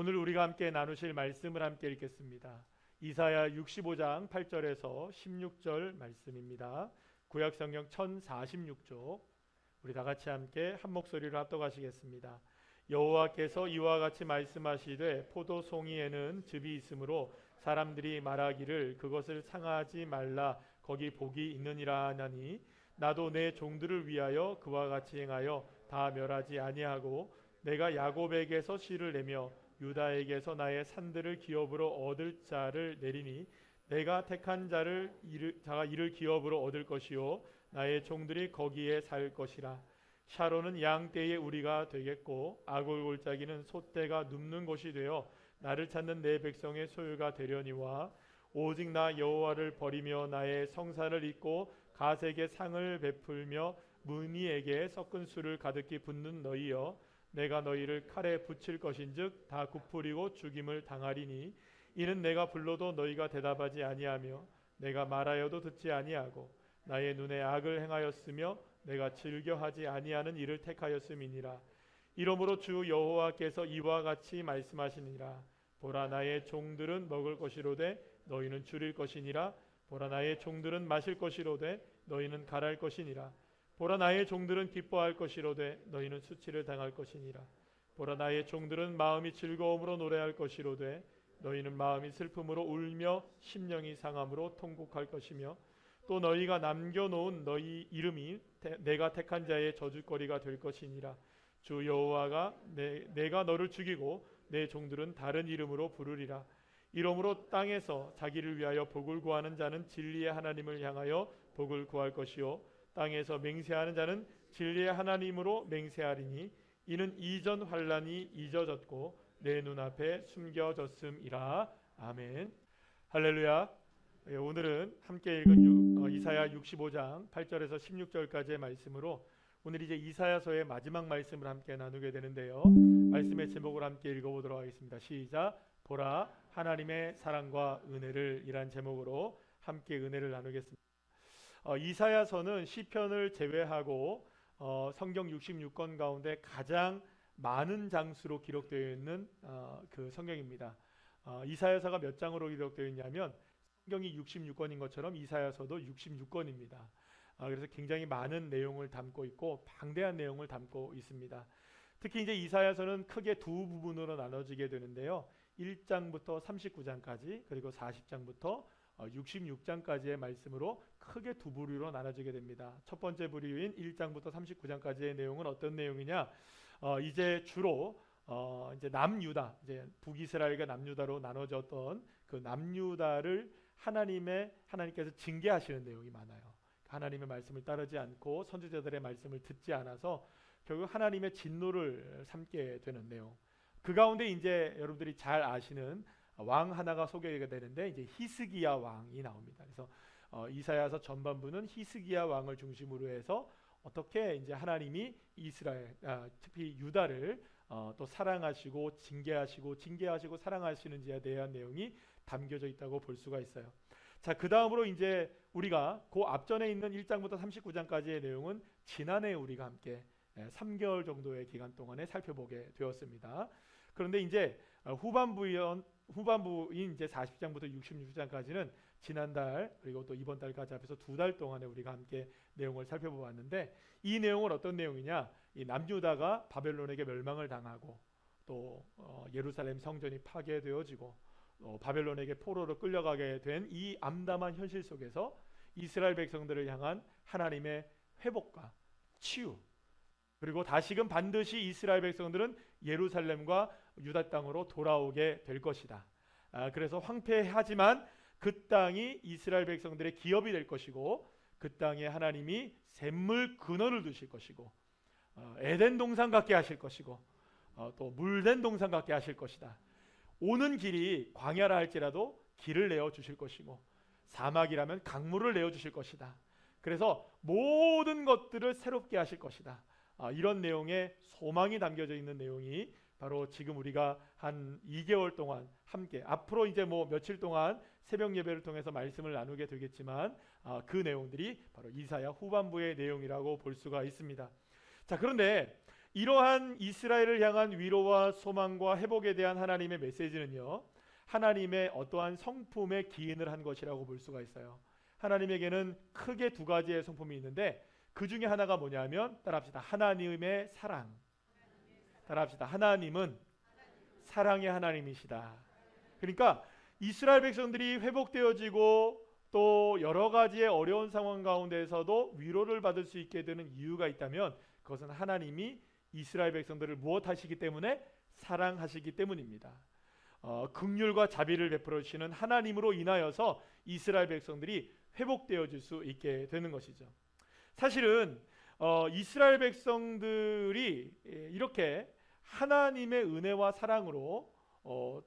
오늘 우리가 함께 나누실 말씀을 함께 읽겠습니다. 이사야 65장 8절에서 16절 말씀입니다. 구약성경 1046쪽 우리 다 같이 함께 한 목소리로 합독하시겠습니다. 여호와께서 이와 같이 말씀하시되 포도송이에는 즙이 있으므로 사람들이 말하기를 그것을 상하지 말라 거기 복이 있느니라 하나니 나도 내 종들을 위하여 그와 같이 행하여 다 멸하지 아니하고 내가 야곱에게서 씨를 내며 유다에게서 나의 산들을 기업으로 얻을 자를 내리니 내가 택한 자가 이를 기업으로 얻을 것이요 나의 종들이 거기에 살 것이라. 샤론은 양떼의 우리가 되겠고 아골 골짜기는 소떼가 눕는 곳이 되어 나를 찾는 내 백성의 소유가 되려니와 오직 나 여호와를 버리며 나의 성산을 잊고 가색의 상을 베풀며 무니에게 섞은 술을 가득히 붓는 너희여 내가 너희를 칼에 붙일 것인즉 다 굽으리고 죽임을 당하리니 이는 내가 불러도 너희가 대답하지 아니하며 내가 말하여도 듣지 아니하고 나의 눈에 악을 행하였으며 내가 즐겨하지 아니하는 일을 택하였음이니라. 이러므로 주 여호와께서 이와 같이 말씀하시니라. 보라 나의 종들은 먹을 것이로되 너희는 줄일 것이니라. 보라 나의 종들은 마실 것이로되 너희는 갈할 것이니라. 보라 나의 종들은 기뻐할 것이로되 너희는 수치를 당할 것이니라. 보라 나의 종들은 마음이 즐거움으로 노래할 것이로되 너희는 마음이 슬픔으로 울며 심령이 상함으로 통곡할 것이며 또 너희가 남겨놓은 너희 이름이 내가 택한 자의 저주거리가 될 것이니라. 주 여호와가 내가 너를 죽이고 내 종들은 다른 이름으로 부르리라. 이러므로 땅에서 자기를 위하여 복을 구하는 자는 진리의 하나님을 향하여 복을 구할 것이요 땅에서 맹세하는 자는 진리의 하나님으로 맹세하리니 이는 이전 환난이 잊어졌고 내 눈앞에 숨겨졌음이라. 아멘. 할렐루야. 오늘은 함께 읽은 이사야 65장 8절에서 16절까지의 말씀으로 오늘 이제 이사야서의 마지막 말씀을 함께 나누게 되는데요. 말씀의 제목을 함께 읽어보도록 하겠습니다. 시작. 보라 하나님의 사랑과 은혜를 이란 제목으로 함께 은혜를 나누겠습니다. 이사야서는 시편을 제외하고 성경 66권 가운데 가장 많은 장수로 기록되어 있는 그 성경입니다. 이사야서가 몇 장으로 기록되어 있냐면 성경이 66권인 것처럼 이사야서도 66권입니다. 그래서 굉장히 많은 내용을 담고 있고 방대한 내용을 담고 있습니다. 특히 이제 이사야서는 크게 두 부분으로 나눠지게 되는데요. 1장부터 39장까지 그리고 40장부터 66장까지의 말씀으로 크게 두 부류로 나눠지게 됩니다. 첫 번째 부류인 1장부터 39장까지의 내용은 어떤 내용이냐? 이제 주로 이제 남유다, 이제 북이스라엘과 남유다로 나눠졌던 그 남유다를 하나님께서 징계하시는 내용이 많아요. 하나님의 말씀을 따르지 않고 선지자들의 말씀을 듣지 않아서 결국 하나님의 진노를 삼게 되는 내용. 그 가운데 이제 여러분들이 잘 아시는 왕 하나가 소개가 되는데 이제 히스기야 왕이 나옵니다. 그래서 이사야서 전반부는 히스기야 왕을 중심으로 해서 어떻게 이제 하나님이 이스라엘, 특히 유다를 또 사랑하시고 징계하시고 사랑하시는지에 대한 내용이 담겨져 있다고 볼 수가 있어요. 자, 그 다음으로 이제 우리가 그 앞전에 있는 1장부터 39장까지의 내용은 지난해 우리가 함께 3개월 정도의 기간 동안에 살펴보게 되었습니다. 그런데 이제 후반부인 이제 40장부터 66장까지는 지난달 그리고 또 이번 달까지 합해서 2달 동안에 우리가 함께 내용을 살펴보았는데 이 내용은 어떤 내용이냐? 이 남유다가 바벨론에게 멸망을 당하고 또 예루살렘 성전이 파괴되어지고 바벨론에게 포로로 끌려가게 된 이 암담한 현실 속에서 이스라엘 백성들을 향한 하나님의 회복과 치유 그리고 다시금 반드시 이스라엘 백성들은 예루살렘과 유다 땅으로 돌아오게 될 것이다. 그래서 황폐하지만 그 땅이 이스라엘 백성들의 기업이 될 것이고 그 땅에 하나님이 샘물 근원을 두실 것이고 에덴 동산 같게 하실 것이고 또 물된 동산 같게 하실 것이다. 오는 길이 광야라 할지라도 길을 내어 주실 것이고 사막이라면 강물을 내어 주실 것이다. 그래서 모든 것들을 새롭게 하실 것이다. 이런 내용의 소망이 담겨져 있는 내용이 바로 지금 우리가 한 2개월 동안 함께 앞으로 이제 뭐 며칠 동안 새벽 예배를 통해서 말씀을 나누게 되겠지만 그 내용들이 바로 이사야 후반부의 내용이라고 볼 수가 있습니다. 자, 그런데 이러한 이스라엘을 향한 위로와 소망과 회복에 대한 하나님의 메시지는요, 하나님의 어떠한 성품에 기인을 한 것이라고 볼 수가 있어요. 하나님에게는 크게 두 가지의 성품이 있는데 그 중에 하나가 뭐냐면, 따라합시다. 하나님의 사랑. 따라합시다. 하나님은 사랑의 하나님이시다. 그러니까 이스라엘 백성들이 회복되어지고 또 여러 가지의 어려운 상황 가운데에서도 위로를 받을 수 있게 되는 이유가 있다면, 그것은 하나님이 이스라엘 백성들을 무엇하시기 때문에? 사랑하시기 때문입니다. 긍휼과 자비를 베풀어 주시는 하나님으로 인하여서 이스라엘 백성들이 회복되어질 수 있게 되는 것이죠. 사실은 이스라엘 백성들이 이렇게 하나님의 은혜와 사랑으로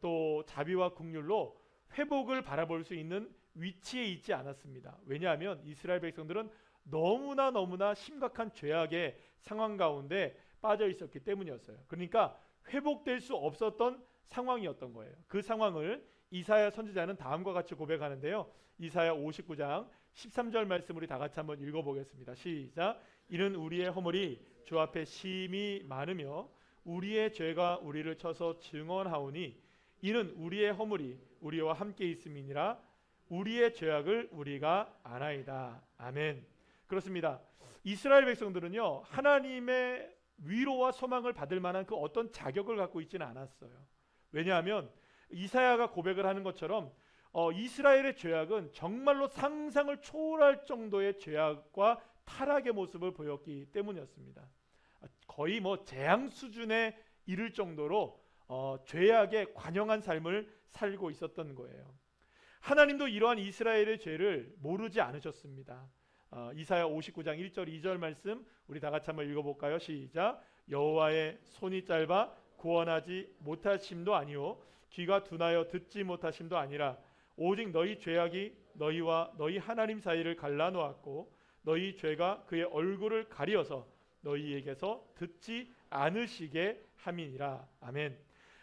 또 자비와 긍휼로 회복을 바라볼 수 있는 위치에 있지 않았습니다. 왜냐하면 이스라엘 백성들은 너무나 심각한 죄악의 상황 가운데 빠져 있었기 때문이었어요. 그러니까 회복될 수 없었던 상황이었던 거예요. 그 상황을 이사야 선지자는 다음과 같이 고백하는데요. 이사야 59장 13절 말씀 우리 다 같이 한번 읽어보겠습니다. 시작. 이는 우리의 허물이 주 앞에 심히 많으며 우리의 죄가 우리를 쳐서 증언하오니 이는 우리의 허물이 우리와 함께 있음이니라. 우리의 죄악을 우리가 아나이다. 아멘. 그렇습니다. 이스라엘 백성들은요, 하나님의 위로와 소망을 받을 만한 그 어떤 자격을 갖고 있지는 않았어요. 왜냐하면 이사야가 고백을 하는 것처럼 이스라엘의 죄악은 정말로 상상을 초월할 정도의 죄악과 타락의 모습을 보였기 때문이었습니다. 거의 재앙 수준에 이를 정도로 죄악에 관영한 삶을 살고 있었던 거예요. 하나님도 이러한 이스라엘의 죄를 모르지 않으셨습니다. 이사야 59장 1절 2절 말씀 우리 다 같이 한번 읽어볼까요? 시작. 여호와의 손이 짧아 구원하지 못하심도 아니요 귀가 둔하여 듣지 못하심도 아니라 오직 너희 죄악이 너희와 너희 하나님 사이를 갈라놓았고 너희 죄가 그의 얼굴을 가리어서 너희에게서 듣지 않으시게 함이니라. 아멘.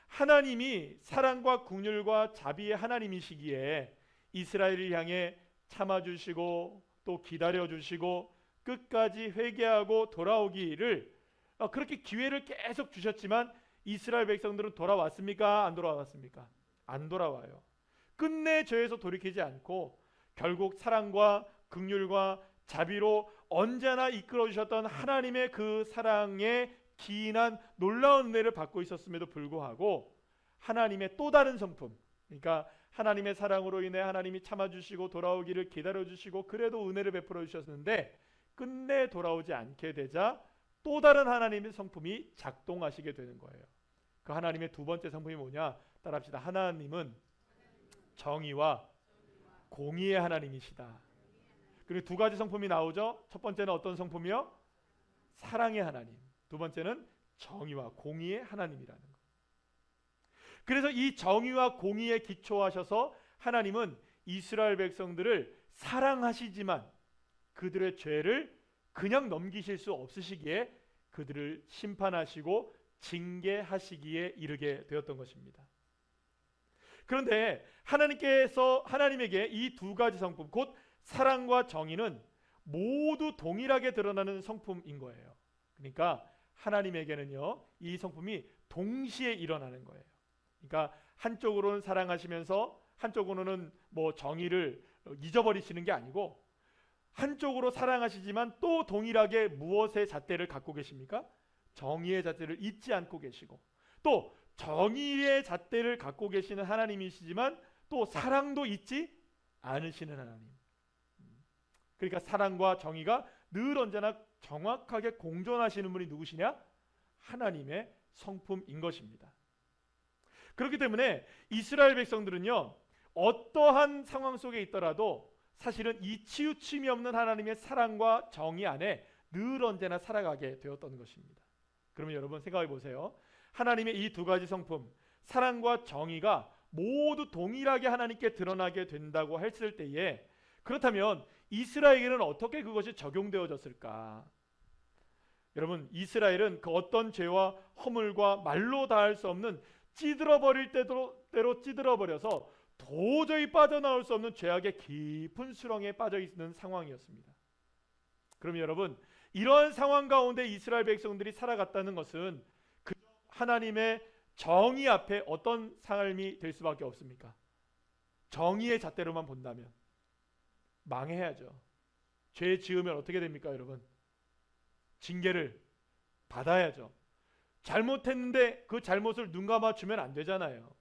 하나님이 사랑과 긍휼과 자비의 하나님이시기에 이스라엘을 향해 참아주시고 또 기다려주시고 끝까지 회개하고 돌아오기를 그렇게 기회를 계속 주셨지만 이스라엘 백성들은 돌아왔습니까? 안 돌아왔습니까? 안 돌아와요. 끝내 죄에서 돌이키지 않고 결국 사랑과 긍휼과 자비로 언제나 이끌어주셨던 하나님의 그 사랑에 기인한 놀라운 은혜를 받고 있었음에도 불구하고 하나님의 또 다른 성품, 그러니까 하나님의 사랑으로 인해 하나님이 참아주시고 돌아오기를 기다려주시고 그래도 은혜를 베풀어 주셨는데 끝내 돌아오지 않게 되자 또 다른 하나님의 성품이 작동하시게 되는 거예요. 그 하나님의 두 번째 성품이 뭐냐? 따라합시다. 하나님은 정의와 공의의 하나님이시다. 그리고 두 가지 성품이 나오죠. 첫 번째는 어떤 성품이요? 사랑의 하나님. 두 번째는 정의와 공의의 하나님이라는 것. 그래서 이 정의와 공의에 기초하셔서 하나님은 이스라엘 백성들을 사랑하시지만 그들의 죄를 그냥 넘기실 수 없으시기에 그들을 심판하시고 징계하시기에 이르게 되었던 것입니다. 그런데 하나님에게 이 두 가지 성품, 곧 사랑과 정의는 모두 동일하게 드러나는 성품인 거예요. 그러니까 하나님에게는요, 이 성품이 동시에 일어나는 거예요. 그러니까 한쪽으로는 사랑하시면서 한쪽으로는 정의를 잊어버리시는 게 아니고 한쪽으로 사랑하시지만 또 동일하게 무엇의 잣대를 갖고 계십니까? 정의의 잣대를 잊지 않고 계시고 또 정의의 잣대를 갖고 계시는 하나님이시지만 또 사랑도 잊지 않으시는 하나님. 그러니까 사랑과 정의가 늘 언제나 정확하게 공존하시는 분이 누구시냐? 하나님의 성품인 것입니다. 그렇기 때문에 이스라엘 백성들은요, 어떠한 상황 속에 있더라도 사실은 이 치우침이 없는 하나님의 사랑과 정의 안에 늘 언제나 살아가게 되었던 것입니다. 그러면 여러분 생각해 보세요. 하나님의 이 두 가지 성품, 사랑과 정의가 모두 동일하게 하나님께 드러나게 된다고 했을 때에, 그렇다면 이스라엘에게는 어떻게 그것이 적용되어졌을까? 여러분, 이스라엘은 그 어떤 죄와 허물과 말로 다할 수 없는 찌들어버릴 때로 찌들어버려서 도저히 빠져나올 수 없는 죄악의 깊은 수렁에 빠져 있는 상황이었습니다. 그러면 여러분, 이러한 상황 가운데 이스라엘 백성들이 살아갔다는 것은 그 하나님의 정의 앞에 어떤 삶이 될 수밖에 없습니까? 정의의 잣대로만 본다면 망해야죠. 죄 지으면 어떻게 됩니까, 여러분? 징계를 받아야죠. 잘못했는데 그 잘못을 눈 감아주면 안 되잖아요.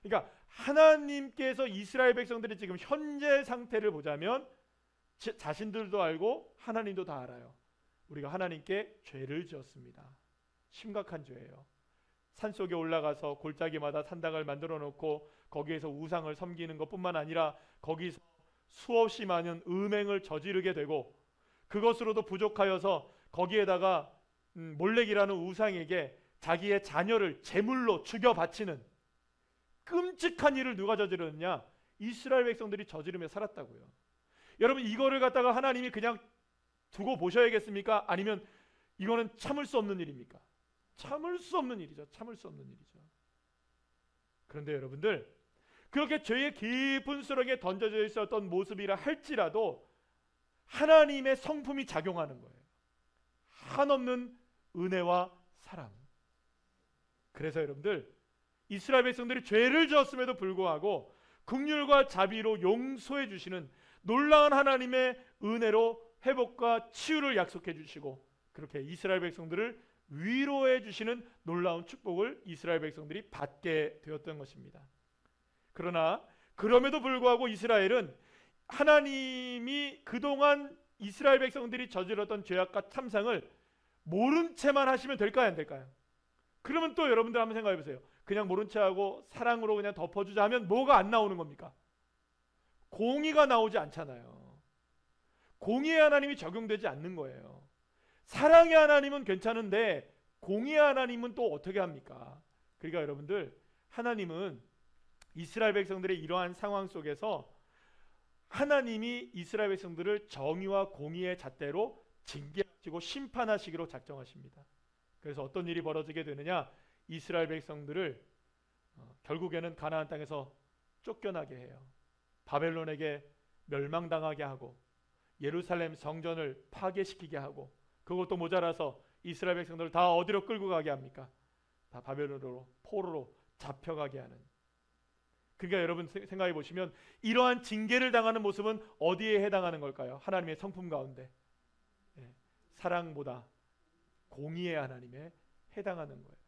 그러니까 하나님께서 이스라엘 백성들이 지금 현재 상태를 보자면 자신들도 알고 하나님도 다 알아요. 우리가 하나님께 죄를 지었습니다. 심각한 죄예요. 산속에 올라가서 골짜기마다 산당을 만들어 놓고 거기에서 우상을 섬기는 것뿐만 아니라 거기서 수없이 많은 음행을 저지르게 되고 그것으로도 부족하여서 거기에다가 몰렉이라는 우상에게 자기의 자녀를 제물로 죽여 바치는 끔찍한 일을 누가 저지르느냐? 이스라엘 백성들이 저지르며 살았다고요. 여러분, 이거를 갖다가 하나님이 그냥 두고 보셔야겠습니까? 아니면 이거는 참을 수 없는 일입니까? 참을 수 없는 일이죠. 참을 수 없는 일이죠. 그런데 여러분들, 그렇게 죄의 깊은 수렁에 던져져 있었던 모습이라 할지라도 하나님의 성품이 작용하는 거예요. 한없는 은혜와 사랑. 그래서 여러분들, 이스라엘 백성들이 죄를 지었음에도 불구하고 긍휼과 자비로 용서해 주시는 놀라운 하나님의 은혜로 회복과 치유를 약속해 주시고 그렇게 이스라엘 백성들을 위로해 주시는 놀라운 축복을 이스라엘 백성들이 받게 되었던 것입니다. 그러나 그럼에도 불구하고 이스라엘은 하나님이 그동안 이스라엘 백성들이 저질렀던 죄악과 참상을 모른 채만 하시면 될까요, 안 될까요? 그러면 또 여러분들 한번 생각해 보세요. 그냥 모른 채 하고 사랑으로 그냥 덮어주자 하면 뭐가 안 나오는 겁니까? 공의가 나오지 않잖아요. 공의의 하나님이 적용되지 않는 거예요. 사랑의 하나님은 괜찮은데 공의의 하나님은 또 어떻게 합니까? 그러니까 여러분들, 하나님은 이스라엘 백성들의 이러한 상황 속에서 하나님이 이스라엘 백성들을 정의와 공의의 잣대로 징계하시고 심판하시기로 작정하십니다. 그래서 어떤 일이 벌어지게 되느냐? 이스라엘 백성들을 결국에는 가나안 땅에서 쫓겨나게 해요. 바벨론에게 멸망당하게 하고 예루살렘 성전을 파괴시키게 하고 그것도 모자라서 이스라엘 백성들을 다 어디로 끌고 가게 합니까? 다 바벨론으로, 포로로 잡혀가게 하는. 그러니까 여러분 생각해 보시면 이러한 징계를 당하는 모습은 어디에 해당하는 걸까요? 하나님의 성품 가운데 사랑보다 공의의 하나님에 해당하는 거예요.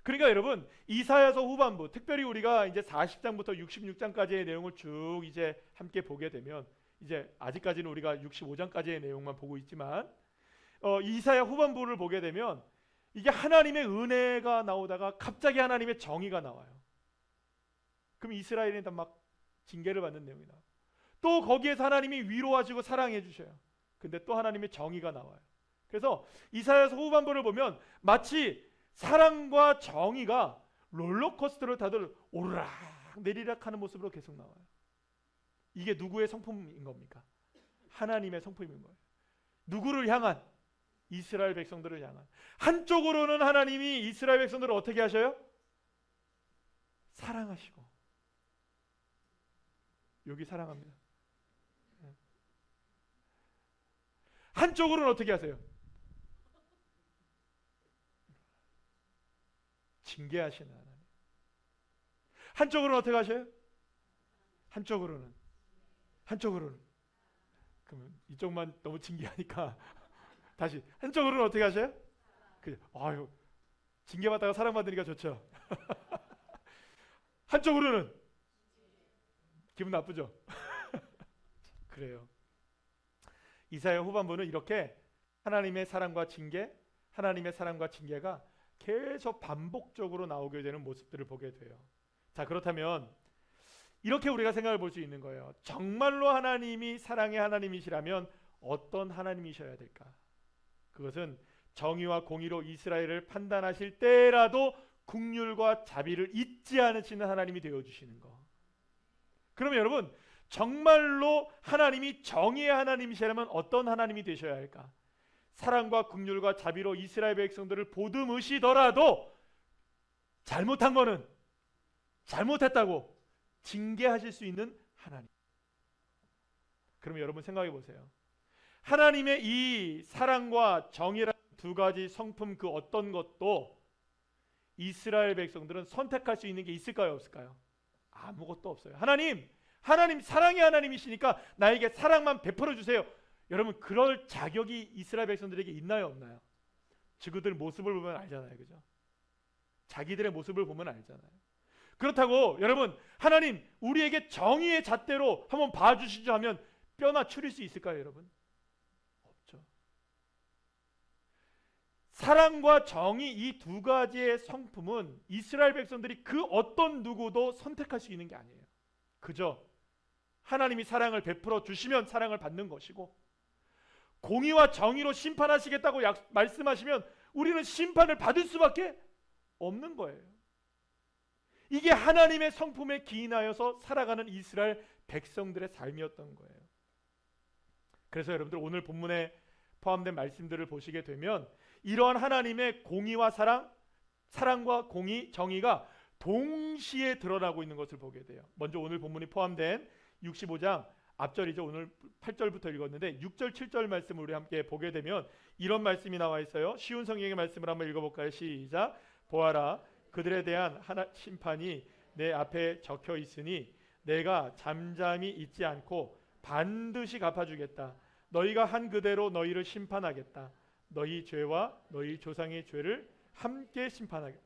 그러니까 여러분, 이사야서 후반부, 특별히 우리가 이제 40장부터 66장까지의 내용을 쭉 이제 함께 보게 되면, 이제 아직까지는 우리가 65장까지의 내용만 보고 있지만 이사야 후반부를 보게 되면 이게 하나님의 은혜가 나오다가 갑자기 하나님의 정의가 나와요. 그럼 이스라엘이 막 징계를 받는 내용이 나와요. 또 거기에서 하나님이 위로하시고 사랑해 주셔요. 근데 또 하나님의 정의가 나와요. 그래서 이사야서 후반부를 보면 마치 사랑과 정의가 롤러코스터를 다들 오르락 내리락 하는 모습으로 계속 나와요. 이게 누구의 성품인 겁니까? 하나님의 성품인 거예요. 누구를 향한? 이스라엘 백성들을 향한. 한쪽으로는 하나님이 이스라엘 백성들을 어떻게 하셔요? 사랑하시고, 여기 사랑합니다. 한쪽으로는 어떻게 하세요? 징계하시는 하나님. 한쪽으로는 어떻게 하셔요? 한쪽으로는 그러면 이쪽만 너무 징계하니까 다시 한쪽으로는 어떻게 하셔요? 아유, 징계받다가 사랑받으니까 좋죠. 한쪽으로는 기분 나쁘죠. 그래요. 이사야 후반부는 이렇게 하나님의 사랑과 징계, 하나님의 사랑과 징계가 계속 반복적으로 나오게 되는 모습들을 보게 돼요. 자, 그렇다면 이렇게 우리가 생각을 볼 수 있는 거예요. 정말로 하나님이 사랑의 하나님이시라면 어떤 하나님이셔야 될까? 그것은 정의와 공의로 이스라엘을 판단하실 때라도 긍휼과 자비를 잊지 않으시는 하나님이 되어주시는 거. 그러면 여러분, 정말로 하나님이 정의의 하나님이시라면 어떤 하나님이 되셔야 할까? 사랑과 긍휼과 자비로 이스라엘 백성들을 보듬으시더라도 잘못한 거는 잘못했다고 징계하실 수 있는 하나님. 그러면 여러분 생각해 보세요. 하나님의 이 사랑과 정의라는 두 가지 성품 그 어떤 것도 이스라엘 백성들은 선택할 수 있는 게 있을까요, 없을까요? 아무것도 없어요. 하나님 사랑의 하나님이시니까 나에게 사랑만 베풀어 주세요. 여러분, 그럴 자격이 이스라엘 백성들에게 있나요, 없나요? 그들 모습을 보면 알잖아요, 그죠? 자기들의 모습을 보면 알잖아요. 그렇다고 여러분, 하나님 우리에게 정의의 잣대로 한번 봐주시죠 하면 뼈나 추릴 수 있을까요, 여러분? 없죠. 사랑과 정의 이 두 가지의 성품은 이스라엘 백성들이 그 어떤 누구도 선택할 수 있는 게 아니에요. 그저 하나님이 사랑을 베풀어 주시면 사랑을 받는 것이고, 공의와 정의로 심판하시겠다고 말씀하시면 우리는 심판을 받을 수밖에 없는 거예요. 이게 하나님의 성품에 기인하여서 살아가는 이스라엘 백성들의 삶이었던 거예요. 그래서 여러분들 오늘 본문에 포함된 말씀들을 보시게 되면 이러한 하나님의 공의와 사랑과 공의, 정의가 동시에 드러나고 있는 것을 보게 돼요. 먼저 오늘 본문이 포함된 65장 앞절이죠. 오늘 8절부터 읽었는데 6절 7절 말씀을 우리 함께 보게 되면 이런 말씀이 나와 있어요. 쉬운 성경의 말씀을 한번 읽어볼까요? 시작. 보아라, 그들에 대한 심판이 내 앞에 적혀 있으니 내가 잠잠히 있지 않고 반드시 갚아주겠다. 너희가 한 그대로 너희를 심판하겠다. 너희 죄와 너희 조상의 죄를 함께 심판하겠다.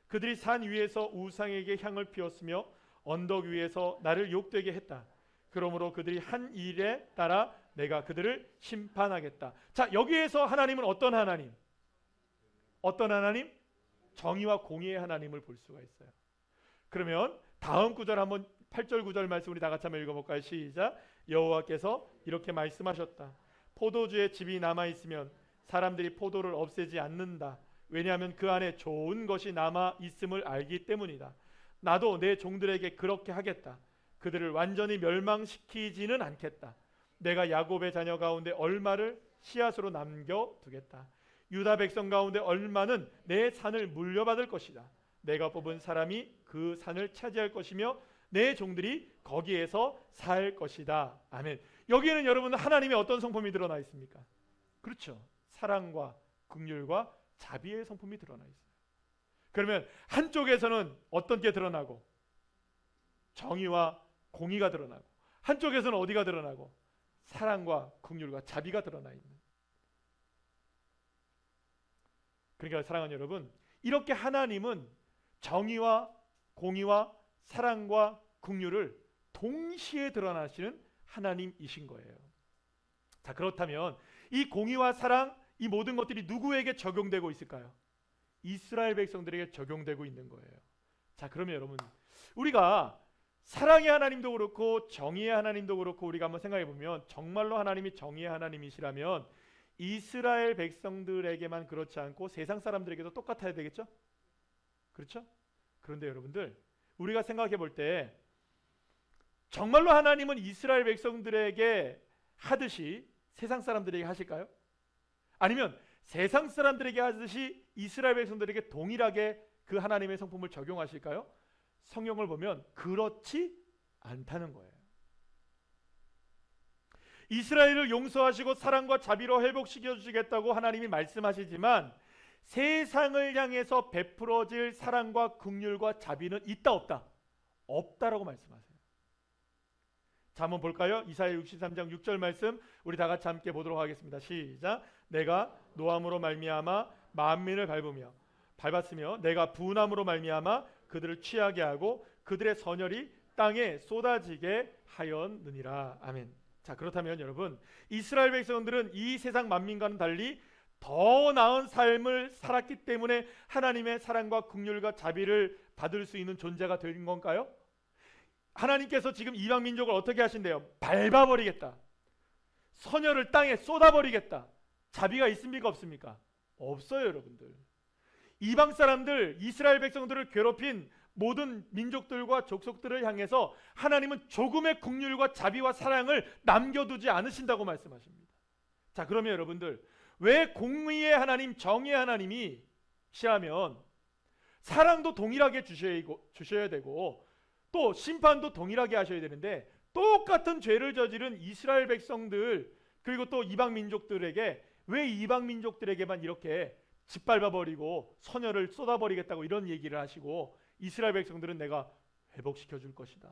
그들이 산 위에서 우상에게 향을 피웠으며 언덕 위에서 나를 욕되게 했다. 그러므로 그들이 한 일에 따라 내가 그들을 심판하겠다. 자, 여기에서 하나님은 어떤 하나님? 어떤 하나님? 정의와 공의의 하나님을 볼 수가 있어요. 그러면 다음 구절 한번 8절 9절 말씀 우리 다 같이 한번 읽어볼까요? 시작. 여호와께서 이렇게 말씀하셨다. 포도주의 즙이 남아있으면 사람들이 포도를 없애지 않는다. 왜냐하면 그 안에 좋은 것이 남아 있음을 알기 때문이다. 나도 내 종들에게 그렇게 하겠다. 그들을 완전히 멸망시키지는 않겠다. 내가 야곱의 자녀 가운데 얼마를 씨앗으로 남겨두겠다. 유다 백성 가운데 얼마는 내 산을 물려받을 것이다. 내가 뽑은 사람이 그 산을 차지할 것이며 내 종들이 거기에서 살 것이다. 아멘. 여기에는 여러분 하나님의 어떤 성품이 드러나 있습니까? 그렇죠. 사랑과 긍휼과 자비의 성품이 드러나 있어요. 그러면 한쪽에서는 어떤 게 드러나고 정의와 공의가 드러나고, 한쪽에서는 어디가 드러나고 사랑과 긍휼과 자비가 드러나 있는. 그러니까 사랑하는 여러분, 이렇게 하나님은 정의와 공의와 사랑과 긍휼을 동시에 드러나시는 하나님이신 거예요. 자, 그렇다면 이 공의와 사랑, 이 모든 것들이 누구에게 적용되고 있을까요? 이스라엘 백성들에게 적용되고 있는 거예요. 자, 그러면 여러분, 우리가 사랑의 하나님도 그렇고 정의의 하나님도 그렇고 우리가 한번 생각해 보면 정말로 하나님이 정의의 하나님이시라면 이스라엘 백성들에게만 그렇지 않고 세상 사람들에게도 똑같아야 되겠죠? 그렇죠? 그런데 여러분들, 우리가 생각해 볼 때 정말로 하나님은 이스라엘 백성들에게 하듯이 세상 사람들에게 하실까요? 아니면 세상 사람들에게 하듯이 이스라엘 백성들에게 동일하게 그 하나님의 성품을 적용하실까요? 성경을 보면 그렇지 않다는 거예요. 이스라엘을 용서하시고 사랑과 자비로 회복시켜 주시겠다고 하나님이 말씀하시지만 세상을 향해서 베풀어질 사랑과 긍휼과 자비는 있다 없다? 없다라고 말씀하세요. 자, 한번 볼까요? 이사야 63장 6절 말씀 우리 다 같이 함께 보도록 하겠습니다. 시작. 내가 노함으로 말미암아 만민을 밟았으며 내가 분함으로 말미암아 그들을 취하게 하고 그들의 선혈이 땅에 쏟아지게 하였느니라. 아멘. 자, 그렇다면 여러분, 이스라엘 백성들은 이 세상 만민과는 달리 더 나은 삶을 살았기 때문에 하나님의 사랑과 긍휼과 자비를 받을 수 있는 존재가 된 건가요? 하나님께서 지금 이방 민족을 어떻게 하신대요? 밟아버리겠다. 선혈을 땅에 쏟아버리겠다. 자비가 있습니까, 없습니까? 없어요, 여러분들. 이방 사람들, 이스라엘 백성들을 괴롭힌 모든 민족들과 족속들을 향해서 하나님은 조금의 긍휼과 자비와 사랑을 남겨두지 않으신다고 말씀하십니다. 자, 그러면 여러분들, 왜 공의의 하나님, 정의의 하나님이시라면 사랑도 동일하게 주셔야 되고 또 심판도 동일하게 하셔야 되는데 똑같은 죄를 저지른 이스라엘 백성들, 그리고 또 이방 민족들에게 왜 이방 민족들에게만 이렇게 짓밟아버리고 선혈을 쏟아버리겠다고 이런 얘기를 하시고 이스라엘 백성들은 내가 회복시켜 줄 것이다,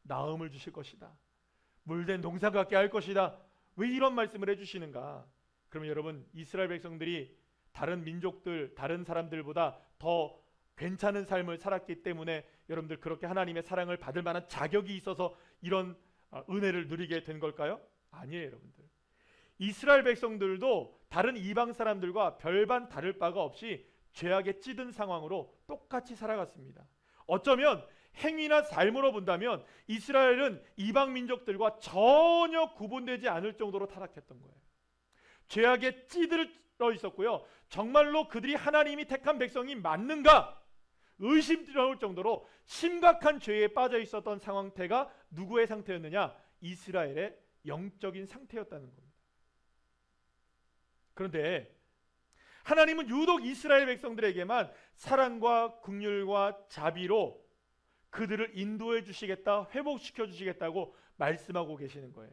나음을 주실 것이다, 물된 농사 같게 할 것이다, 왜 이런 말씀을 해주시는가? 그러면 여러분, 이스라엘 백성들이 다른 민족들, 다른 사람들보다 더 괜찮은 삶을 살았기 때문에 여러분들 그렇게 하나님의 사랑을 받을 만한 자격이 있어서 이런 은혜를 누리게 된 걸까요? 아니에요, 여러분들. 이스라엘 백성들도 다른 이방 사람들과 별반 다를 바가 없이 죄악에 찌든 상황으로 똑같이 살아갔습니다. 어쩌면 행위나 삶으로 본다면 이스라엘은 이방 민족들과 전혀 구분되지 않을 정도로 타락했던 거예요. 죄악에 찌들어 있었고요, 정말로 그들이 하나님이 택한 백성이 맞는가 의심스러울 정도로 심각한 죄에 빠져 있었던 상태가 누구의 상태였느냐? 이스라엘의 영적인 상태였다는 겁니다. 그런데 하나님은 유독 이스라엘 백성들에게만 사랑과 긍휼과 자비로 그들을 인도해 주시겠다, 회복시켜 주시겠다고 말씀하고 계시는 거예요.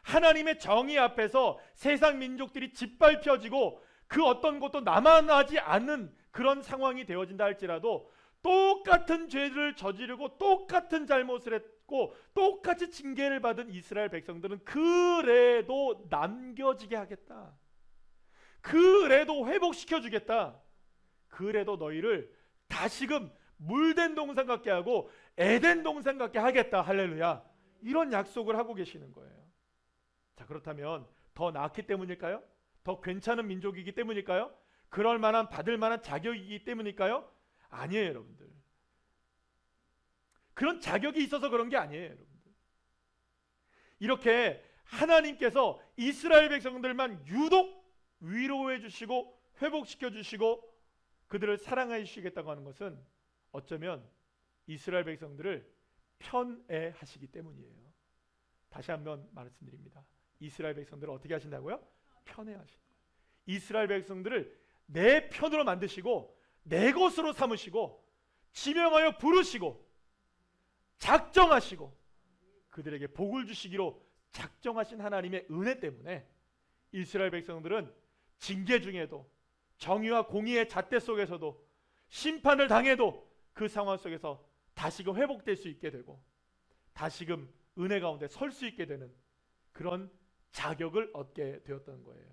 하나님의 정의 앞에서 세상 민족들이 짓밟혀지고 그 어떤 것도 남아나지 않는 그런 상황이 되어진다 할지라도 똑같은 죄를 저지르고 똑같은 잘못을 했고 똑같이 징계를 받은 이스라엘 백성들은 그래도 남겨지게 하겠다, 그래도 회복시켜 주겠다, 그래도 너희를 다시금 물된 동산 같게 하고 에덴 동산 같게 하겠다, 할렐루야, 이런 약속을 하고 계시는 거예요. 자, 그렇다면 더 나았기 때문일까요? 더 괜찮은 민족이기 때문일까요? 그럴 만한, 받을 만한 자격이기 때문일까요? 아니에요, 여러분들. 그런 자격이 있어서 그런 게 아니에요, 여러분들. 이렇게 하나님께서 이스라엘 백성들만 유독 위로해 주시고 회복시켜 주시고 그들을 사랑해 주시겠다고 하는 것은 어쩌면 이스라엘 백성들을 편애하시기 때문이에요. 다시 한번 말씀드립니다. 이스라엘 백성들을 어떻게 하신다고요? 편애하시는 거예요. 이스라엘 백성들을 내 편으로 만드시고 내 것으로 삼으시고 지명하여 부르시고 작정하시고 그들에게 복을 주시기로 작정하신 하나님의 은혜 때문에 이스라엘 백성들은 징계 중에도 정의와 공의의 잣대 속에서도 심판을 당해도 그 상황 속에서 다시금 회복될 수 있게 되고 다시금 은혜 가운데 설 수 있게 되는 그런 자격을 얻게 되었던 거예요.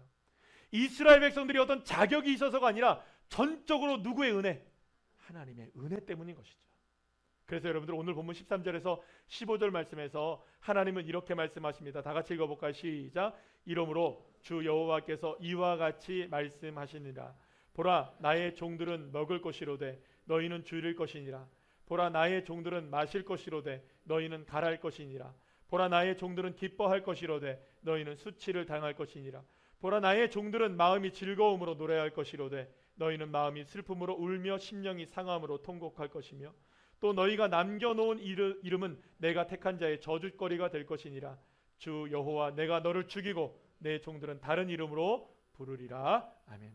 이스라엘 백성들이 어떤 자격이 있어서가 아니라 전적으로 누구의 은혜? 하나님의 은혜 때문인 것이죠. 그래서 여러분들 오늘 본문 13절에서 15절 말씀에서 하나님은 이렇게 말씀하십니다. 다 같이 읽어볼까요? 시작. 이러므로 주 여호와께서 이와 같이 말씀하시니라. 보라, 나의 종들은 먹을 것이로되 너희는 줄일 것이니라. 보라, 나의 종들은 마실 것이로되 너희는 갈할 것이니라. 보라, 나의 종들은 기뻐할 것이로되 너희는 수치를 당할 것이니라. 보라, 나의 종들은 마음이 즐거움으로 노래할 것이로되 너희는 마음이 슬픔으로 울며 심령이 상함으로 통곡할 것이며 또 너희가 남겨놓은 이름은 내가 택한 자의 저주거리가 될 것이니라. 주 여호와, 내가 너를 죽이고 내 종들은 다른 이름으로 부르리라. 아멘.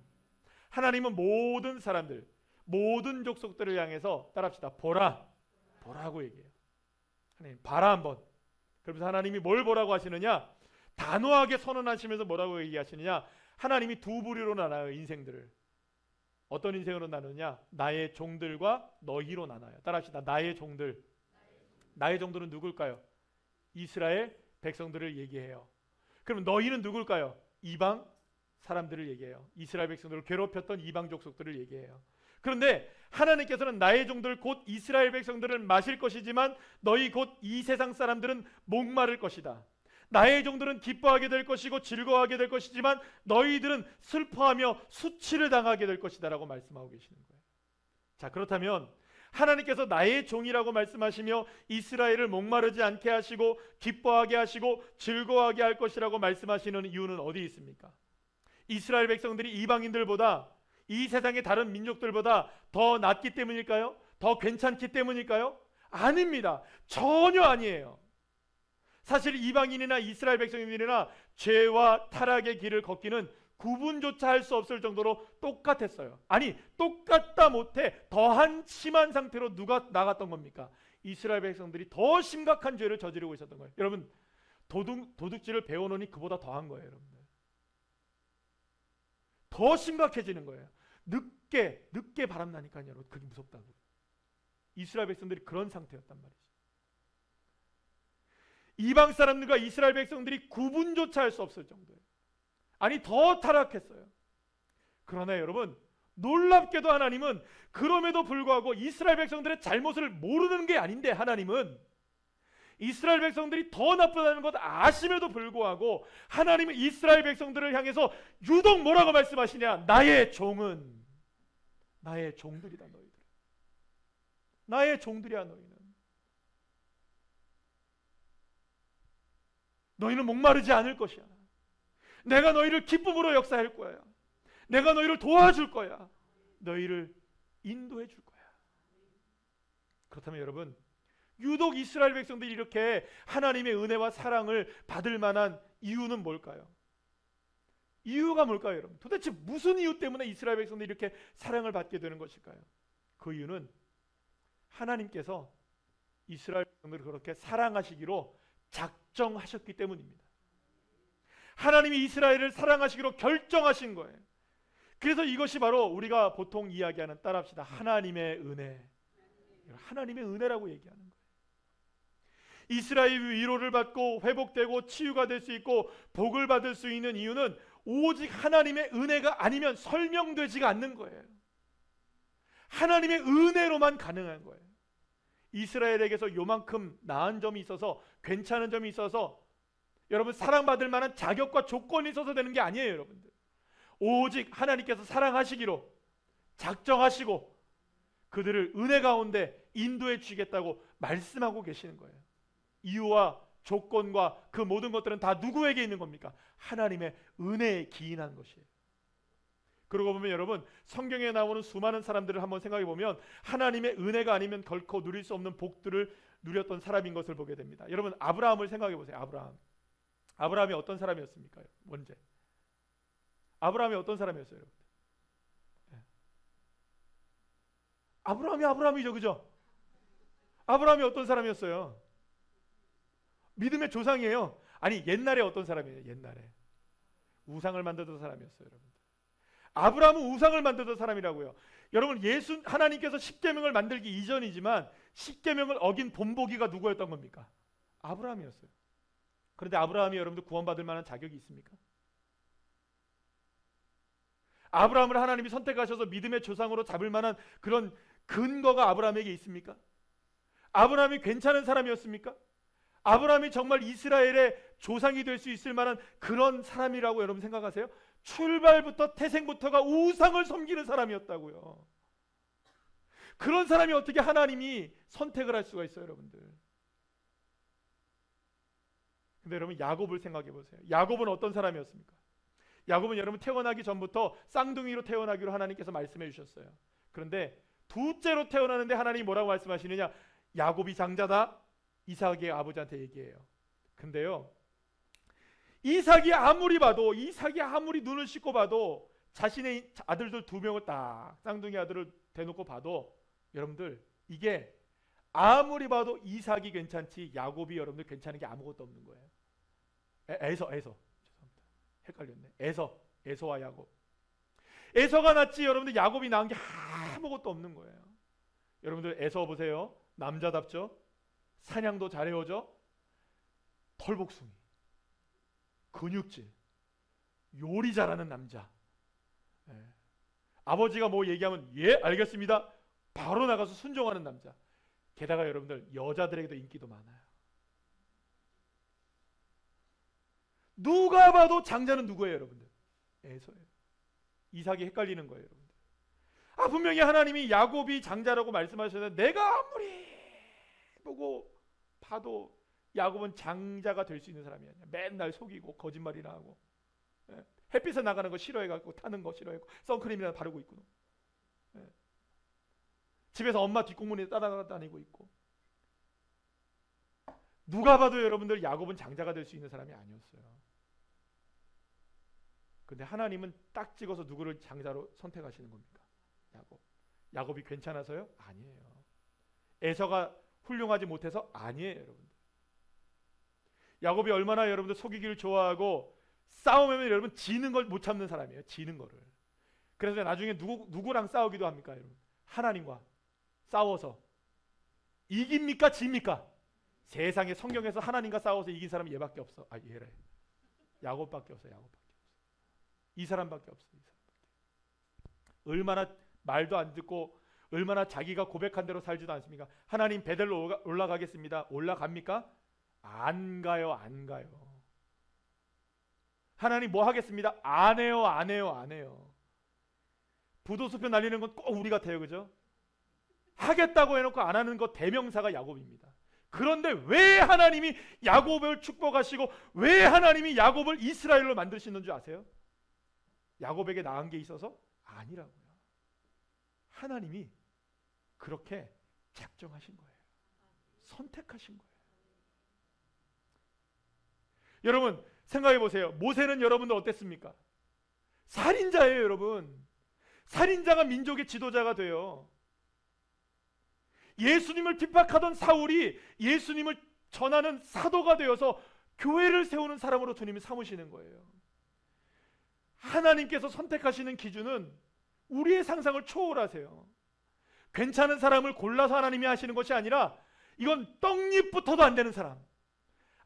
하나님은 모든 사람들, 모든 족속들을 향해서 따라합시다. 보라, 보라고 얘기해요. 하나님 봐라 한번. 그러면서 하나님이 뭘 보라고 하시느냐? 단호하게 선언하시면서 뭐라고 얘기하시느냐? 하나님이 두 부류로 나눠요, 인생들을. 어떤 인생으로 나누냐? 나의 종들과 너희로 나눠요. 따라합시다. 나의 종들. 나의 종들은 누굴까요? 이스라엘 백성들을 얘기해요. 그럼 너희는 누굴까요? 이방 사람들을 얘기해요. 이스라엘 백성들을 괴롭혔던 이방 족속들을 얘기해요. 그런데 하나님께서는 나의 종들 곧 이스라엘 백성들을 마실 것이지만 너희 곧 이 세상 사람들은 목마를 것이다. 나의 종들은 기뻐하게 될 것이고 즐거워하게 될 것이지만 너희들은 슬퍼하며 수치를 당하게 될 것이다 라고 말씀하고 계시는 거예요. 자, 그렇다면 하나님께서 나의 종이라고 말씀하시며 이스라엘을 목마르지 않게 하시고 기뻐하게 하시고 즐거워하게 할 것이라고 말씀하시는 이유는 어디 있습니까? 이스라엘 백성들이 이방인들보다 이 세상의 다른 민족들보다 더 낫기 때문일까요? 더 괜찮기 때문일까요? 아닙니다. 전혀 아니에요. 사실 이방인이나 이스라엘 백성들이나 죄와 타락의 길을 걷기는 구분조차 할 수 없을 정도로 똑같았어요. 아니, 똑같다 못해 더한 심한 상태로 누가 나갔던 겁니까? 이스라엘 백성들이 더 심각한 죄를 저지르고 있었던 거예요. 여러분, 도둑질을 배워놓으니 그보다 더한 거예요, 여러분들. 더 심각해지는 거예요. 늦게 바람나니까요, 여러분. 그게 무섭다고. 이스라엘 백성들이 그런 상태였단 말이죠. 이방 사람들과 이스라엘 백성들이 구분조차 할 수 없을 정도예요. 아니, 더 타락했어요. 그러나 여러분, 놀랍게도 하나님은 그럼에도 불구하고 이스라엘 백성들의 잘못을 모르는 게 아닌데, 하나님은 이스라엘 백성들이 더 나쁘다는 것 아심에도 불구하고 하나님은 이스라엘 백성들을 향해서 유독 뭐라고 말씀하시냐? 나의 종은 나의 종들이다. 너희들 나의 종들이야. 너희는 목마르지 않을 것이야. 내가 너희를 기쁨으로 역사할 거야. 내가 너희를 도와줄 거야. 너희를 인도해 줄 거야. 그렇다면 여러분, 유독 이스라엘 백성들이 이렇게 하나님의 은혜와 사랑을 받을 만한 이유는 뭘까요? 이유가 뭘까요, 여러분? 도대체 무슨 이유 때문에 이스라엘 백성들이 이렇게 사랑을 받게 되는 것일까요? 그 이유는 하나님께서 이스라엘 백성들을 그렇게 사랑하시기로 작정하셨기 때문입니다. 하나님이 이스라엘을 사랑하시기로 결정하신 거예요. 그래서 이것이 바로 우리가 보통 이야기하는, 따라합시다, 하나님의 은혜. 하나님의 은혜라고 얘기하는 거예요. 이스라엘이 위로를 받고 회복되고 치유가 될 수 있고 복을 받을 수 있는 이유는 오직 하나님의 은혜가 아니면 설명되지가 않는 거예요. 하나님의 은혜로만 가능한 거예요. 이스라엘에게서 요만큼 나은 점이 있어서, 괜찮은 점이 있어서, 여러분, 사랑받을 만한 자격과 조건이 있어서 되는 게 아니에요, 여러분들. 오직 하나님께서 사랑하시기로 작정하시고 그들을 은혜 가운데 인도해 주시겠다고 말씀하고 계시는 거예요. 이유와 조건과 그 모든 것들은 다 누구에게 있는 겁니까? 하나님의 은혜에 기인한 것이에요. 그러고 보면 여러분, 성경에 나오는 수많은 사람들을 한번 생각해 보면 하나님의 은혜가 아니면 결코 누릴 수 없는 복들을 누렸던 사람인 것을 보게 됩니다. 여러분, 아브라함을 생각해 보세요. 아브라함이 어떤 사람이었습니까? 먼저 아브라함이 어떤 사람이었어요, 여러분? 아브라함이죠, 그죠? 아브라함이 어떤 사람이었어요? 믿음의 조상이에요. 아니, 옛날에 어떤 사람이에요? 옛날에 우상을 만들던 사람이었어요, 여러분. 아브라함은 우상을 만들던 사람이라고요. 여러분, 하나님께서 십계명을 만들기 이전이지만 십계명을 어긴 본보기가 누구였던 겁니까? 아브라함이었어요. 그런데 아브라함이 여러분들 구원받을 만한 자격이 있습니까? 아브라함을 하나님이 선택하셔서 믿음의 조상으로 잡을 만한 그런 근거가 아브라함에게 있습니까? 아브라함이 괜찮은 사람이었습니까? 아브라함이 정말 이스라엘의 조상이 될 수 있을 만한 그런 사람이라고 여러분 생각하세요? 출발부터 태생부터가 우상을 섬기는 사람이었다고요. 그런 사람이 어떻게 하나님이 선택을 할 수가 있어요, 여러분들? 근데 여러분, 야곱을 생각해 보세요. 야곱은 어떤 사람이었습니까? 야곱은 여러분 태어나기 전부터 쌍둥이로 태어나기로 하나님께서 말씀해 주셨어요. 그런데 둘째로 태어나는데 하나님이 뭐라고 말씀하시느냐? 야곱이 장자다. 이삭의 아버지한테 얘기해요. 근데요, 이삭이 아무리 눈을 씻고 봐도 자신의 아들들 2명을 딱 쌍둥이 아들을 대놓고 봐도 여러분들, 이게 아무리 봐도 이삭이 괜찮지 야곱이 여러분들 괜찮은 게 아무것도 없는 거예요. 에서 죄송합니다. 헷갈렸네. 에서와 야곱. 에서가 낫지 여러분들 야곱이 낳은 게 아무것도 없는 거예요. 여러분들 에서 보세요. 남자답죠? 사냥도 잘해오죠? 털복숭이, 근육질, 요리 잘하는 남자. 아버지가 뭐 얘기하면 예 알겠습니다 바로 나가서 순종하는 남자. 게다가 여러분들 여자들에게도 인기도 많아요. 누가 봐도 장자는 누구예요, 여러분들? 에서예요. 이삭이 헷갈리는 거예요, 여러분들. 분명히 하나님이 야곱이 장자라고 말씀하셨는데 내가 아무리 보고 봐도 야곱은 장자가 될 수 있는 사람이 아니야. 맨날 속이고 거짓말이나 하고, 햇빛에 나가는 거 싫어해갖고 타는 거 싫어해갖고 선크림이나 바르고 있고, 집에서 엄마 뒷공문에 따라다니고 있고. 누가 봐도 여러분들 야곱은 장자가 될 수 있는 사람이 아니었어요. 근데 하나님은 딱 찍어서 누구를 장자로 선택하시는 겁니까? 야곱이 괜찮아서요? 아니에요. 에서가 훌륭하지 못해서? 아니에요, 여러분들. 야곱이 얼마나 여러분들 속이기를 좋아하고 싸우면 여러분 지는 걸 못 참는 사람이에요. 지는 거를. 그래서 나중에 누구랑 싸우기도 합니까, 여러분? 하나님과 싸워서 이깁니까, 집니까? 세상에 성경에서 하나님과 싸워서 이긴 사람이 얘밖에 없어. 얘래. 야곱밖에 없어. 이 사람밖에 없어. 얼마나 말도 안 듣고 얼마나 자기가 고백한 대로 살지도 않습니까? 하나님 베델로 올라가겠습니다. 올라갑니까? 안 가요. 하나님 뭐 하겠습니다. 안 해요. 부도수표 날리는 건 꼭 우리 같아요. 그죠? 하겠다고 해놓고 안 하는 거 대명사가 야곱입니다. 그런데 왜 하나님이 야곱을 축복하시고 왜 하나님이 야곱을 이스라엘로 만드시는 줄 아세요? 야곱에게 나은 게 있어서? 아니라고요. 하나님이 그렇게 작정하신 거예요. 선택하신 거예요. 여러분 생각해 보세요. 모세는 여러분들 어땠습니까? 살인자예요, 여러분. 살인자가 민족의 지도자가 돼요. 예수님을 핍박하던 사울이 예수님을 전하는 사도가 되어서 교회를 세우는 사람으로 주님이 삼으시는 거예요. 하나님께서 선택하시는 기준은 우리의 상상을 초월하세요. 괜찮은 사람을 골라서 하나님이 하시는 것이 아니라 이건 떡잎부터도 안 되는 사람,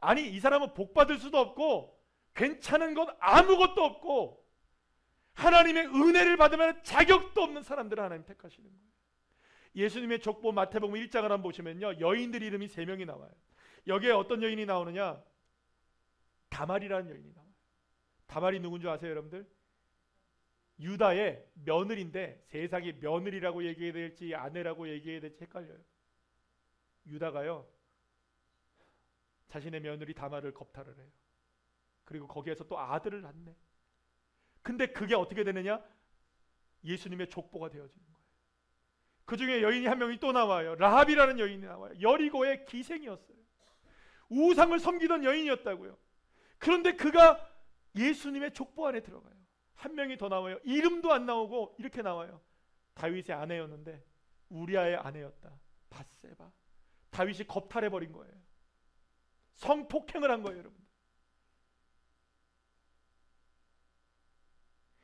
아니 이 사람은 복 받을 수도 없고 괜찮은 건 아무것도 없고 하나님의 은혜를 받으면 자격도 없는 사람들을 하나님 택하시는 거예요. 예수님의 족보 마태복음 1장을 한번 보시면요, 여인들 이름이 3명이 나와요. 여기에 어떤 여인이 나오느냐? 다말이라는 여인이 나와요. 다말이 누군지 아세요, 여러분들? 유다의 며느리인데 세상에 며느리라고 얘기해야 될지 아내라고 얘기해야 될지 헷갈려요. 유다가요 자신의 며느리 다말을 겁탈을 해요. 그리고 거기에서 또 아들을 낳네. 근데 그게 어떻게 되느냐? 예수님의 족보가 되어지는 거예요. 그 중에 여인이 한 명이 또 나와요. 라합이라는 여인이 나와요. 여리고의 기생이었어요. 우상을 섬기던 여인이었다고요. 그런데 그가 예수님의 족보 안에 들어가요. 한 명이 더 나와요. 이름도 안 나오고 이렇게 나와요. 다윗의 아내였는데 우리아의 아내였다. 밧세바. 다윗이 겁탈해버린 거예요. 성폭행을 한 거예요, 여러분.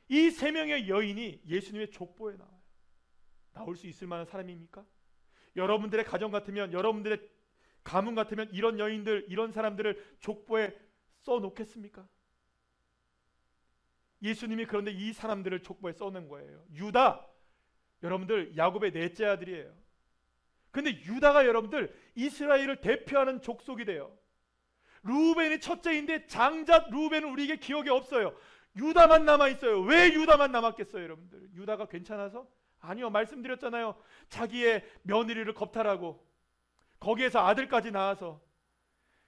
이 3명의 여인이 예수님의 족보에 나와요. 나올 수 있을 만한 사람입니까? 여러분들의 가정 같으면, 여러분들의 가문 같으면 이런 여인들, 이런 사람들을 족보에 써놓겠습니까? 예수님이 그런데 이 사람들을 족보에 써놓은 거예요. 유다, 여러분들 야곱의 넷째 아들이에요. 근데 유다가 여러분들 이스라엘을 대표하는 족속이 돼요. 루벤이 첫째인데 장자 루벤은 우리에게 기억이 없어요. 유다만 남아있어요. 왜 유다만 남았겠어요, 여러분들? 유다가 괜찮아서? 아니요, 말씀드렸잖아요. 자기의 며느리를 겁탈하고 거기에서 아들까지 낳아서.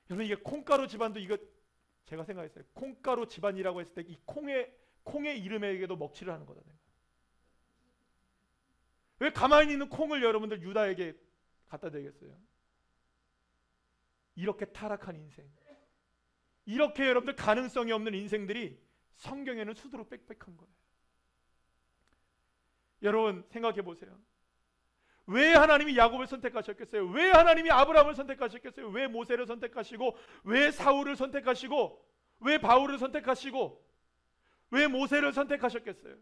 여러분 이게 콩가루 집안도, 이거 제가 생각했어요. 콩가루 집안이라고 했을 때 이 콩의 이름에게도 먹칠을 하는 거잖아요. 왜 가만히 있는 콩을 여러분들 유다에게 갖다 대겠어요? 이렇게 타락한 인생, 이렇게 여러분들 가능성이 없는 인생들이 성경에는 수두룩 빽빽한 거예요. 여러분 생각해 보세요. 왜 하나님이 야곱을 선택하셨겠어요? 왜 하나님이 아브라함을 선택하셨겠어요? 왜 모세를 선택하시고, 왜 사울을 선택하시고, 왜 바울을 선택하시고, 왜 모세를 선택하셨겠어요?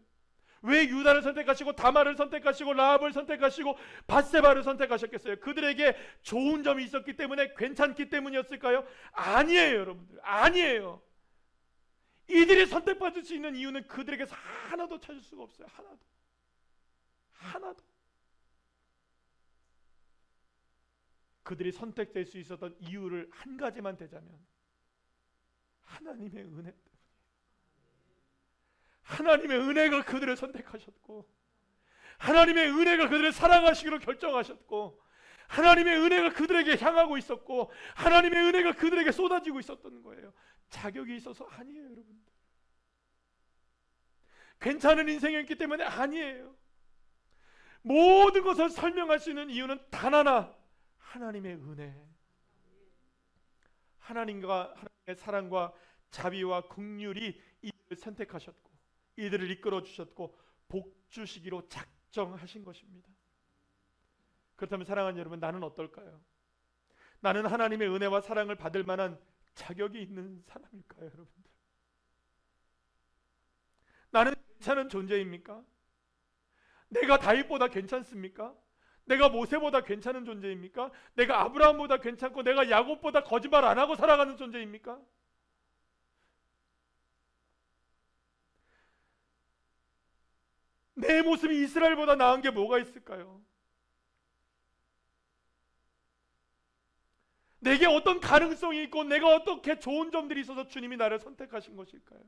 왜 유다를 선택하시고 다말을 선택하시고 라합을 선택하시고 밧세바를 선택하셨겠어요? 그들에게 좋은 점이 있었기 때문에, 괜찮기 때문이었을까요? 아니에요, 여러분들. 아니에요. 이들이 선택받을 수 있는 이유는 그들에게서 하나도 찾을 수가 없어요. 하나도. 그들이 선택될 수 있었던 이유를 한 가지만 대자면 하나님의 은혜 때문이에요. 하나님의 은혜가 그들을 선택하셨고, 하나님의 은혜가 그들을 사랑하시기로 결정하셨고, 하나님의 은혜가 그들에게 향하고 있었고, 하나님의 은혜가 그들에게 쏟아지고 있었던 거예요. 자격이 있어서 아니에요, 여러분들. 괜찮은 인생이었기 때문에 아니에요. 모든 것을 설명할 수 있는 이유는 단 하나, 하나님의 은혜. 하나님과 하나님의 사랑과 자비와 긍휼이 이들을 선택하셨고 이들을 이끌어 주셨고 복 주시기로 작정하신 것입니다. 그렇다면 사랑하는 여러분, 나는 어떨까요? 나는 하나님의 은혜와 사랑을 받을 만한 자격이 있는 사람일까요, 여러분들? 나는 괜찮은 존재입니까? 내가 다윗보다 괜찮습니까? 내가 모세보다 괜찮은 존재입니까? 내가 아브라함보다 괜찮고 내가 야곱보다 거짓말 안 하고 살아가는 존재입니까? 내 모습이 이스라엘보다 나은 게 뭐가 있을까요? 내게 어떤 가능성이 있고 내가 어떻게 좋은 점들이 있어서 주님이 나를 선택하신 것일까요?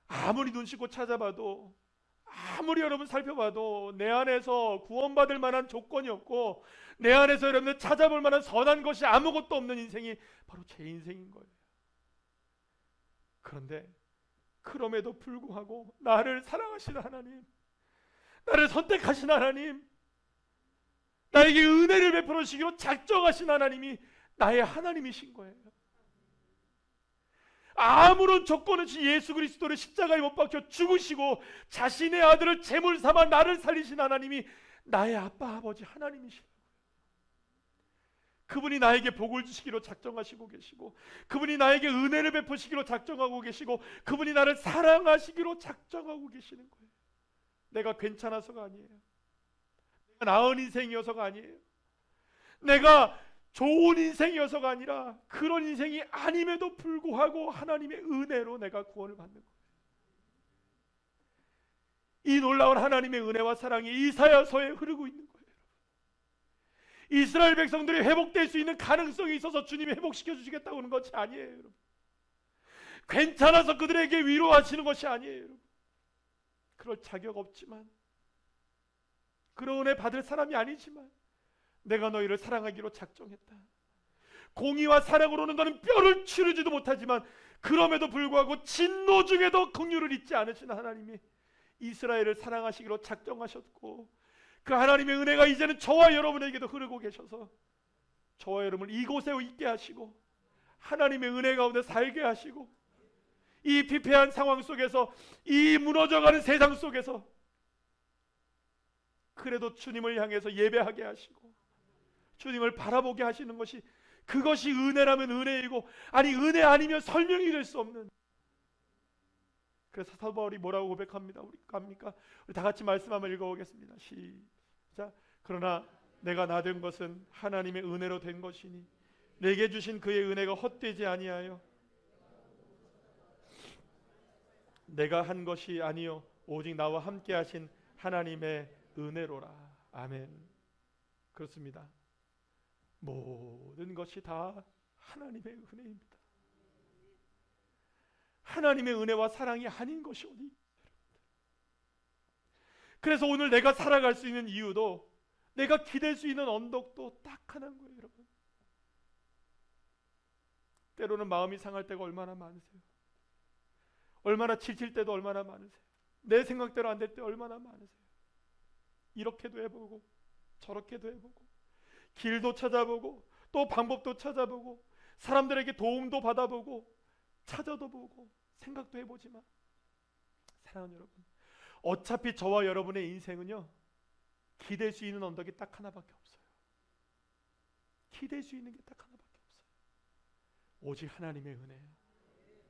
아무리 눈 씻고 찾아봐도, 아무리 여러분 살펴봐도 내 안에서 구원받을 만한 조건이 없고 내 안에서 여러분들 찾아볼 만한 선한 것이 아무것도 없는 인생이 바로 제 인생인 거예요. 그런데 그럼에도 불구하고 나를 사랑하시는 하나님, 나를 선택하신 하나님, 나에게 은혜를 베풀어 주시기로 작정하신 하나님이 나의 하나님이신 거예요. 아무런 조건 없이 예수 그리스도를 십자가에 못 박혀 죽으시고 자신의 아들을 제물 삼아 나를 살리신 하나님이 나의 아빠 아버지 하나님이시라고요. 그분이 나에게 복을 주시기로 작정하시고 계시고, 그분이 나에게 은혜를 베푸시기로 작정하고 계시고, 그분이 나를 사랑하시기로 작정하고 계시는 거예요. 내가 괜찮아서가 아니에요. 내가 나은 인생이어서가 아니에요. 내가 좋은 인생이어서가 아니라 그런 인생이 아님에도 불구하고 하나님의 은혜로 내가 구원을 받는 거예요. 이 놀라운 하나님의 은혜와 사랑이 이사야서에 흐르고 있는 거예요. 이스라엘 백성들이 회복될 수 있는 가능성이 있어서 주님이 회복시켜 주시겠다고 하는 것이 아니에요, 여러분. 괜찮아서 그들에게 위로하시는 것이 아니에요, 여러분. 그럴 자격 없지만, 그런 은혜 받을 사람이 아니지만 내가 너희를 사랑하기로 작정했다. 공의와 사랑으로는 너는 뼈를 치르지도 못하지만 그럼에도 불구하고 진노 중에도 긍휼을 잊지 않으신 하나님이 이스라엘을 사랑하시기로 작정하셨고, 그 하나님의 은혜가 이제는 저와 여러분에게도 흐르고 계셔서 저와 여러분을 이곳에 있게 하시고 하나님의 은혜 가운데 살게 하시고, 이 피폐한 상황 속에서, 이 무너져가는 세상 속에서 그래도 주님을 향해서 예배하게 하시고 주님을 바라보게 하시는 것이, 그것이 은혜라면 은혜이고, 아니 은혜 아니면 설명이 될 수 없는. 그래서 사도 바울이 뭐라고 고백합니다. 우리 다 같이 말씀 한번 읽어보겠습니다. 시작. 그러나 내가 나 된 것은 하나님의 은혜로 된 것이니 내게 주신 그의 은혜가 헛되지 아니하여 내가 한 것이 아니요 오직 나와 함께 하신 하나님의 은혜로라. 아멘. 그렇습니다. 모든 것이 다 하나님의 은혜입니다. 하나님의 은혜와 사랑이 아닌 것이 어디? 그래서 오늘 내가 살아갈 수 있는 이유도, 내가 기댈 수 있는 언덕도 딱 하나인 거예요, 여러분. 때로는 마음이 상할 때가 얼마나 많으세요? 얼마나 지칠 때도 얼마나 많으세요? 내 생각대로 안 될 때 얼마나 많으세요? 이렇게도 해보고 저렇게도 해보고 길도 찾아보고 또 방법도 찾아보고 사람들에게 도움도 받아보고 찾아도 보고 생각도 해보지만, 사랑하는 여러분, 어차피 저와 여러분의 인생은요 기댈 수 있는 언덕이 딱 하나밖에 없어요. 기댈 수 있는 게 딱 하나밖에 없어요. 오직 하나님의 은혜예요.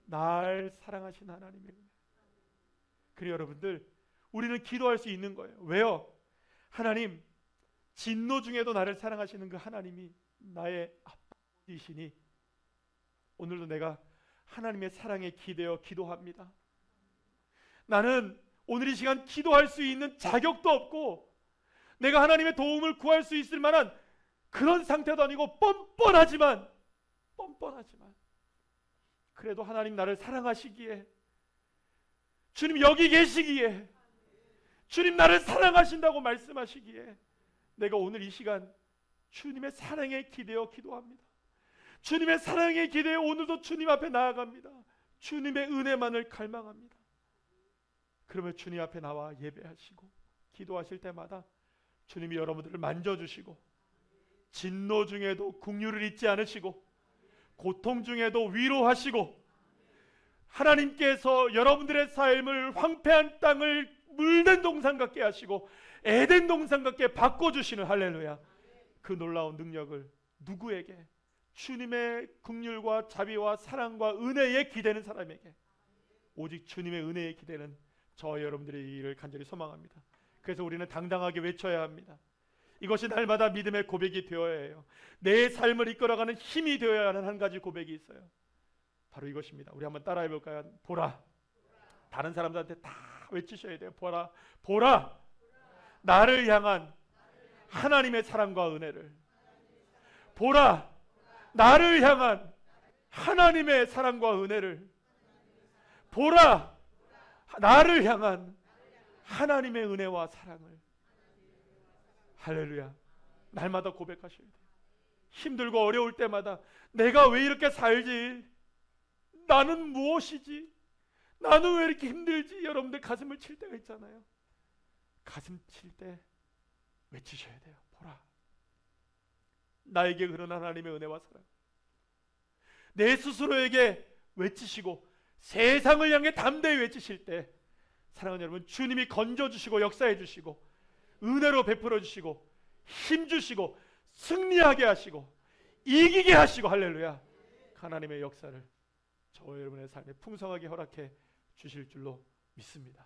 날 사랑하신 하나님의 은혜. 그리고 여러분들, 우리는 기도할 수 있는 거예요. 왜요? 하나님, 진노 중에도 나를 사랑하시는 그 하나님이 나의 아버지시니 오늘도 내가 하나님의 사랑에 기대어 기도합니다. 나는 오늘 이 시간 기도할 수 있는 자격도 없고 내가 하나님의 도움을 구할 수 있을 만한 그런 상태도 아니고 뻔뻔하지만 그래도 하나님 나를 사랑하시기에, 주님 여기 계시기에, 주님 나를 사랑하신다고 말씀하시기에 내가 오늘 이 시간 주님의 사랑에 기대어 기도합니다. 주님의 사랑에 기대어 오늘도 주님 앞에 나아갑니다. 주님의 은혜만을 갈망합니다. 그러면 주님 앞에 나와 예배하시고 기도하실 때마다 주님이 여러분들을 만져주시고, 진노 중에도 긍휼을 잊지 않으시고, 고통 중에도 위로하시고, 하나님께서 여러분들의 삶을 황폐한 땅을 물된 동산 같게 하시고 에덴 동산 같게 바꿔주시는, 할렐루야, 그 놀라운 능력을 누구에게? 주님의 긍휼과 자비와 사랑과 은혜에 기대는 사람에게, 오직 주님의 은혜에 기대는 저와 여러분들의 일을 간절히 소망합니다. 그래서 우리는 당당하게 외쳐야 합니다. 이것이 날마다 믿음의 고백이 되어야 해요. 내 삶을 이끌어가는 힘이 되어야 하는 한 가지 고백이 있어요. 바로 이것입니다. 우리 한번 따라해 볼까요? 보라. 다른 사람들한테 다 외치셔야 돼요. 보라, 보라, 나를 향한 하나님의 사랑과 은혜를. 보라, 나를 향한 하나님의 사랑과 은혜를. 보라, 나를 향한 하나님의 은혜와 사랑을. 할렐루야. 날마다 고백하셔야 돼요. 힘들고 어려울 때마다 내가 왜 이렇게 살지? 나는 무엇이지? 나는 왜 이렇게 힘들지? 여러분들 가슴을 칠 때가 있잖아요. 가슴 칠 때 외치셔야 돼요. 보라, 나에게 흐르는 하나님의 은혜와 사랑. 내 스스로에게 외치시고 세상을 향해 담대히 외치실 때, 사랑하는 여러분, 주님이 건져주시고 역사해 주시고 은혜로 베풀어 주시고 힘 주시고 승리하게 하시고 이기게 하시고, 할렐루야, 하나님의 역사를 저와 여러분의 삶에 풍성하게 허락해 주실 줄로 믿습니다.